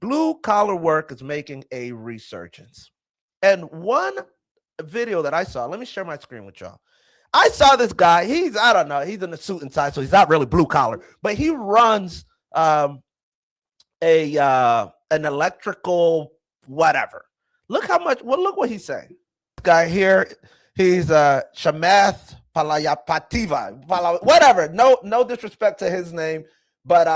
blue collar work is making a resurgence. And one video that I saw, let me share my screen with y'all. I saw this guy. I don't know, he's in a suit and tie, so he's not really blue collar, but he runs an electrical whatever. Look what he's saying. This guy here, he's Shamath Palayapativa, whatever. No disrespect to his name, but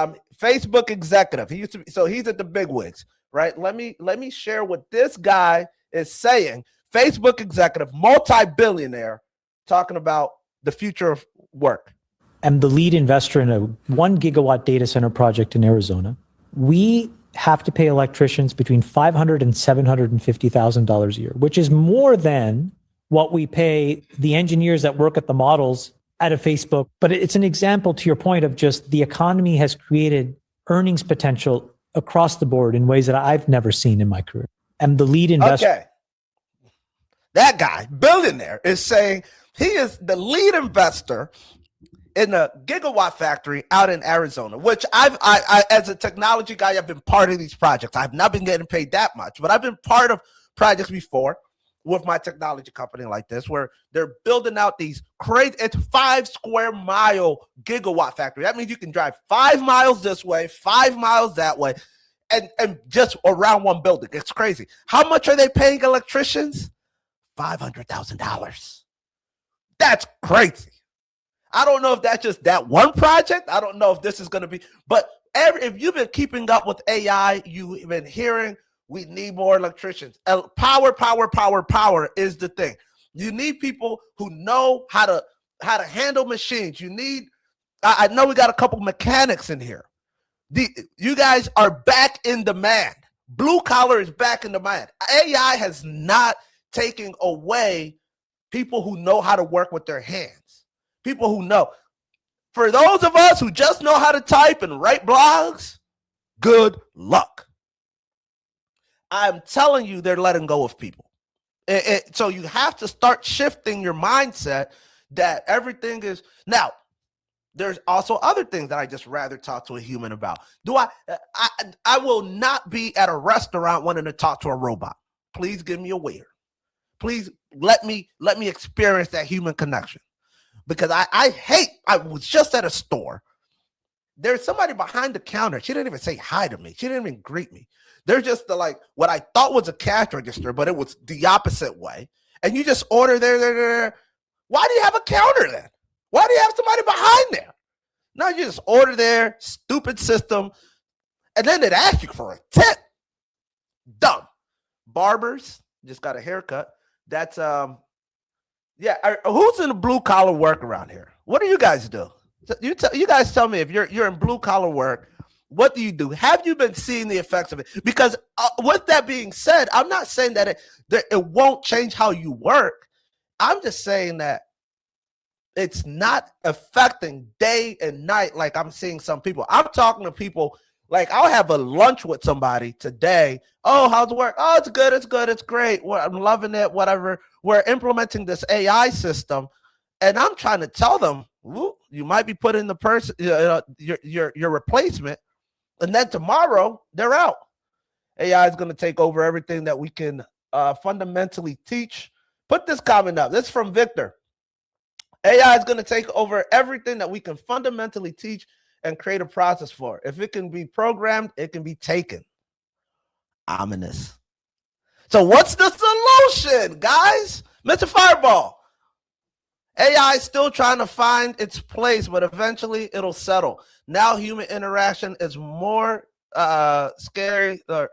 Facebook executive. He used to be, so he's at the big wigs, right? Let me share what this guy is saying. Facebook executive, multi-billionaire, talking about the future of work. I'm the lead investor in a 1 gigawatt data center project in Arizona. We have to pay electricians between $500,000 and $750,000 a year, which is more than what we pay the engineers that work at the models at a Facebook. But it's an example to your point of just the economy has created earnings potential across the board in ways that I've never seen in my career. I'm the lead investor. Okay. That guy, billionaire, is saying he is the lead investor in a gigawatt factory out in Arizona, which I as a technology guy, I've been part of these projects. I've not been getting paid that much, but I've been part of projects before with my technology company like this, where they're building out these crazy, it's 5 square mile gigawatt factory. That means you can drive 5 miles this way, 5 miles that way, and just around one building. It's crazy. How much are they paying electricians? $500,000. That's crazy. I don't know if that's just that one project. I don't know if this is going to be, but if you've been keeping up with AI, you've been hearing we need more electricians. Power is the thing. You need people who know how to handle machines. You need, I know we got a couple mechanics in here. You guys are back in demand. Blue collar is back in demand. AI has not taken away people who know how to work with their hands. People who know. For those of us who just know how to type and write blogs, good luck. I'm telling you, they're letting go of people. So you have to start shifting your mindset that everything is. Now, there's also other things that I just rather talk to a human about. I will not be at a restaurant wanting to talk to a robot. Please give me a waiter. Please let me experience that human connection. Because I was just at a store. There's somebody behind the counter. She didn't even say hi to me. She didn't even greet me. They're just what I thought was a cash register, but it was the opposite way. And you just order there. Why do you have a counter then? Why do you have somebody behind there? No, you just order there, stupid system. And then they'd ask you for a tip. Dumb. Barbers, just got a haircut. That's, who's in the blue collar work around here? What do you guys do? You guys tell me if you're in blue collar work, what do you do? Have you been seeing the effects of it? Because with that being said, I'm not saying that it won't change how you work. I'm just saying that it's not affecting day and night like I'm seeing some people. I'm talking to people, like I'll have a lunch with somebody today. Oh, how's the work? Oh, it's good, it's great. Well, I'm loving it, whatever. We're implementing this AI system, and I'm trying to tell them, you might be putting the person, your replacement, and then tomorrow they're out. AI is going to take over everything that we can fundamentally teach. Put this comment up. This is from Victor. AI is going to take over everything that we can fundamentally teach and create a process for. If it can be programmed, it can be taken. Ominous. So what's the solution, guys? Mr. Fireball. AI is still trying to find its place, but eventually it'll settle. Now human interaction is more scary, or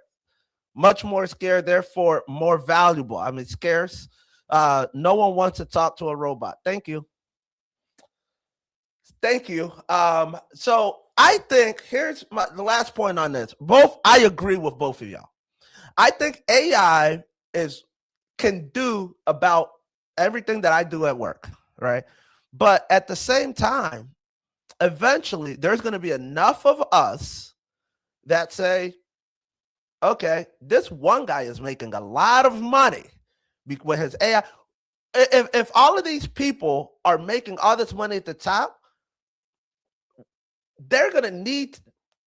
much more scared, therefore more valuable. I mean, scarce. No one wants to talk to a robot. Thank you. Thank you. So I think here's the last point on this. I agree with both of y'all. I think AI can do about everything that I do at work, right? But at the same time, eventually there's going to be enough of us that say, okay, this one guy is making a lot of money with his AI. If all of these people are making all this money at the top, they're going to need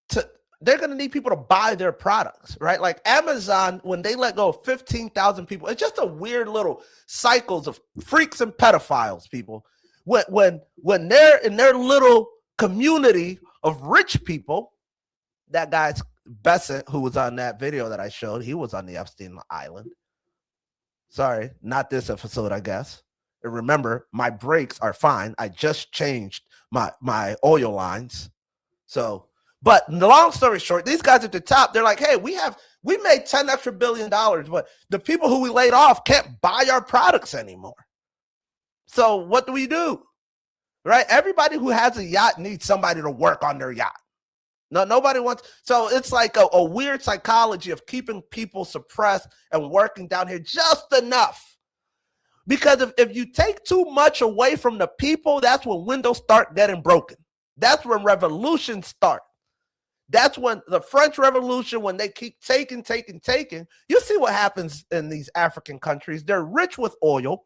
to they're going to need people to buy their products, right? Like Amazon, when they let go of 15,000 people, it's just a weird little cycles of freaks and pedophiles, people. When they're in their little community of rich people, that guy's Bessent, who was on that video that I showed, he was on the Epstein Island. Sorry, not this episode, I guess. And remember, my brakes are fine. I just changed my oil lines. So, but the long story short, these guys at the top, they're like, hey, we made $10 extra billion, but the people who we laid off can't buy our products anymore. So what do? Right? Everybody who has a yacht needs somebody to work on their yacht. No, nobody wants. So it's like a weird psychology of keeping people suppressed and working down here just enough. Because if you take too much away from the people, that's when windows start getting broken. That's when revolutions start. That's when the French Revolution, when they keep taking. You see what happens in these African countries. They're rich with oil.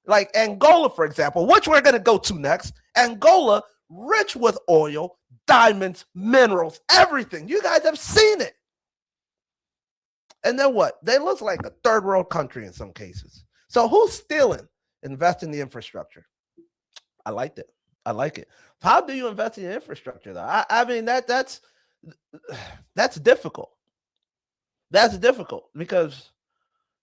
Like Angola, for example, which we're going to go to next. Angola, rich with oil, diamonds, minerals, everything. You guys have seen it. And then what? They look like a third world country in some cases. So who's stealing? Invest in the infrastructure. I liked it. I like it. How do you invest in the infrastructure, though? I mean, that's difficult. That's difficult because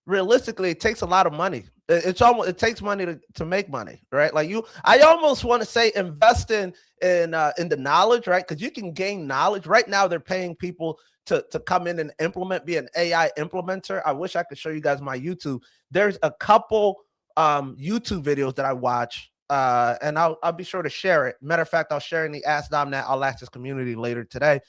realistically, it takes a lot of money. It takes money to make money, right? Like I almost want to say invest in the knowledge, right? Because you can gain knowledge. Right now, they're paying people to come in and be an AI implementer. I wish I could show you guys my YouTube. There's a couple YouTube videos that I watch, and I'll be sure to share it. Matter of fact, I'll share in the Ask Dom That All Access community later today.